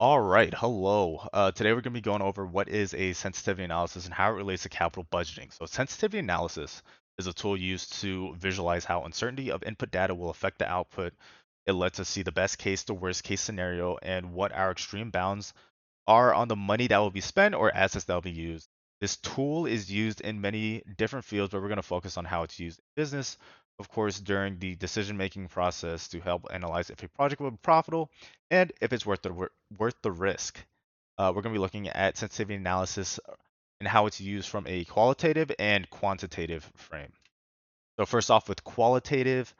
All right, hello. Today we're going to be going over what is a sensitivity analysis and how it relates to capital budgeting. So sensitivity analysis is a tool used to visualize how uncertainty of input data will affect the output. It lets us see the best case, the worst case scenario, and what our extreme bounds are on the money that will be spent or assets that will be used. This tool is used in many different fields, but we're going to focus on how it's used in business, of course, during the decision-making process to help analyze if a project will be profitable and if it's worth the risk. We're going to be looking at sensitivity analysis and how it's used from a qualitative and quantitative frame. So first off, with qualitative,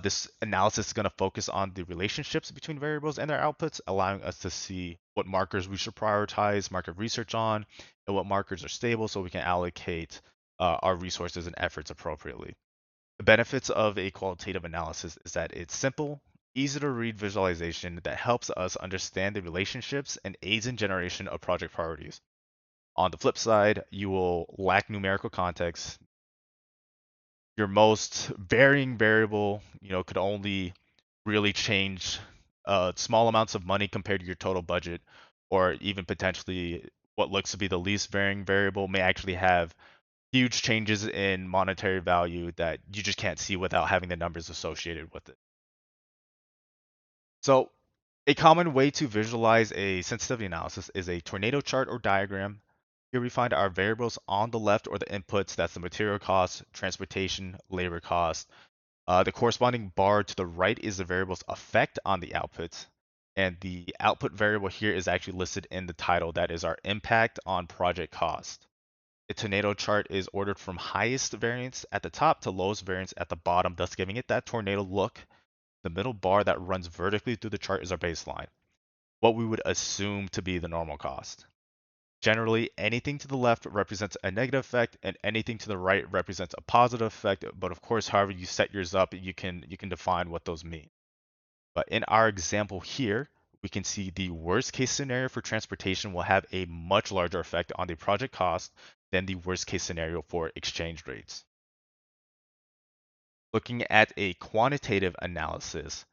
this analysis is going to focus on the relationships between variables and their outputs, allowing us to see what markers we should prioritize market research on and what markers are stable so we can allocate our resources and efforts appropriately. The benefits of a qualitative analysis is that it's simple, easy to read visualization that helps us understand the relationships and aids in generation of project priorities. On the flip side, you will lack numerical context. Your most varying variable, could only really change small amounts of money compared to your total budget, or even potentially what looks to be the least varying variable may actually have huge changes in monetary value that you just can't see without having the numbers associated with it. So, a common way to visualize a sensitivity analysis is a tornado chart or diagram. Here we find our variables on the left or the inputs, that's the material cost, transportation, labor cost. The corresponding bar to the right is the variable's effect on the output. And the output variable here is actually listed in the title, that is our impact on project cost. A tornado chart is ordered from highest variance at the top to lowest variance at the bottom, thus giving it that tornado look. The middle bar that runs vertically through the chart is our baseline, what we would assume to be the normal cost. Generally, anything to the left represents a negative effect and anything to the right represents a positive effect, but of course, however you set yours up, you can define what those mean. But in our example here, we can see the worst case scenario for transportation will have a much larger effect on the project cost than the worst case scenario for exchange rates. Looking at a quantitative analysis,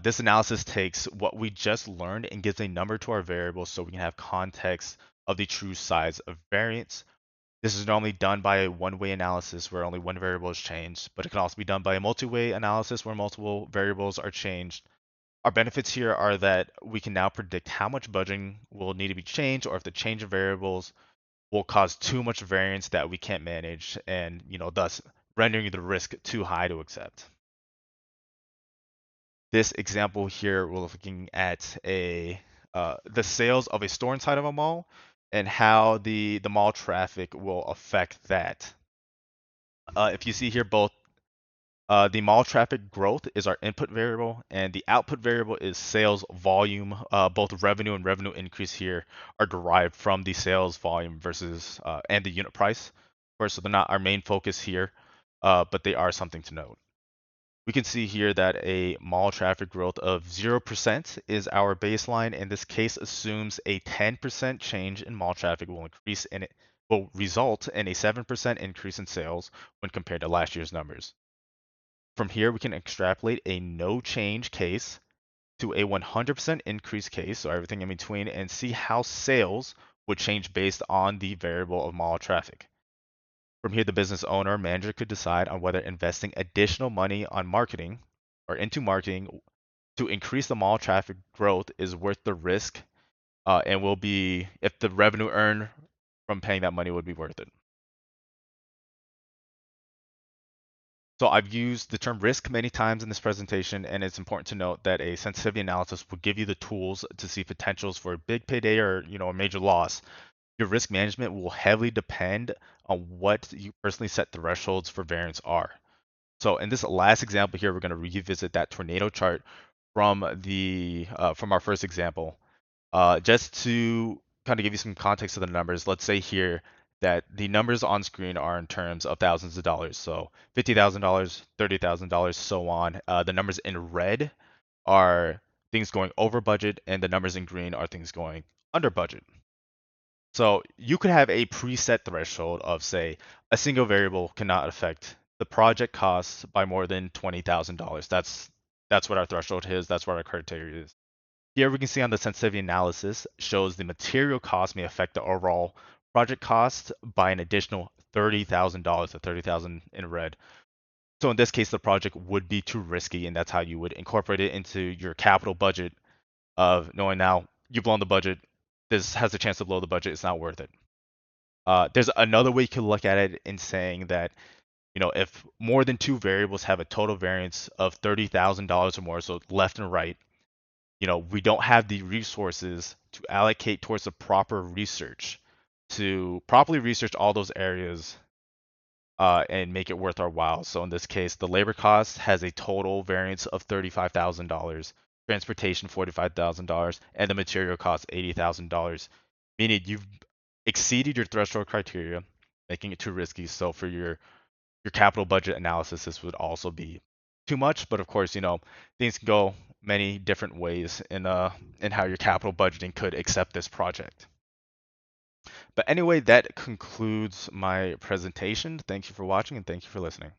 this analysis takes what we just learned and gives a number to our variables so we can have context of the true size of variance. This is normally done by a one-way analysis where only one variable is changed, but it can also be done by a multi-way analysis where multiple variables are changed. Our benefits here are that we can now predict how much budgeting will need to be changed or if the change of variables will cause too much variance that we can't manage and, thus rendering the risk too high to accept. This example here, we're looking at the sales of a store inside of a mall and how the mall traffic will affect that. If you see here, both the mall traffic growth is our input variable, and the output variable is sales volume. Both revenue and revenue increase here are derived from the sales volume versus and the unit price. Of course, so they're not our main focus here, but they are something to note. We can see here that a mall traffic growth of 0% is our baseline, and this case assumes a 10% change in mall traffic will result in a 7% increase in sales when compared to last year's numbers. From here, we can extrapolate a no change case to a 100% increase case, so everything in between, and see how sales would change based on the variable of mall traffic. From here, the business owner or manager could decide on whether investing additional money on marketing or into marketing to increase the mall traffic growth is worth the risk and will be if the revenue earned from paying that money would be worth it. So I've used the term risk many times in this presentation, and it's important to note that a sensitivity analysis will give you the tools to see potentials for a big payday or a major loss. Your risk management will heavily depend on what you personally set thresholds for variance are. So in this last example here, we're going to revisit that tornado chart from from our first example. Just to kind of give you some context to the numbers, let's say here that the numbers on screen are in terms of thousands of dollars. So $50,000, $30,000, so on. The numbers in red are things going over budget, and the numbers in green are things going under budget. So you could have a preset threshold of, say, a single variable cannot affect the project costs by more than $20,000. That's what our threshold is. That's what our criteria is. Here we can see on the sensitivity analysis shows the material cost may affect the overall project cost by an additional $30,000, or 30,000 in red. So in this case, the project would be too risky, and that's how you would incorporate it into your capital budget of knowing now you've blown the budget. This has a chance to blow the budget. It's not worth it. There's another way you can look at it in saying that, if more than two variables have a total variance of $30,000 or more, so left and right, we don't have the resources to allocate towards the proper research to properly research all those areas and make it worth our while. So in this case, the labor cost has a total variance of $35,000, transportation $45,000, and the material cost $80,000, meaning you've exceeded your threshold criteria, making it too risky. So for your capital budget analysis, this would also be too much. But of course, things can go many different ways in how your capital budgeting could accept this project. But anyway, that concludes my presentation. Thank you for watching and thank you for listening.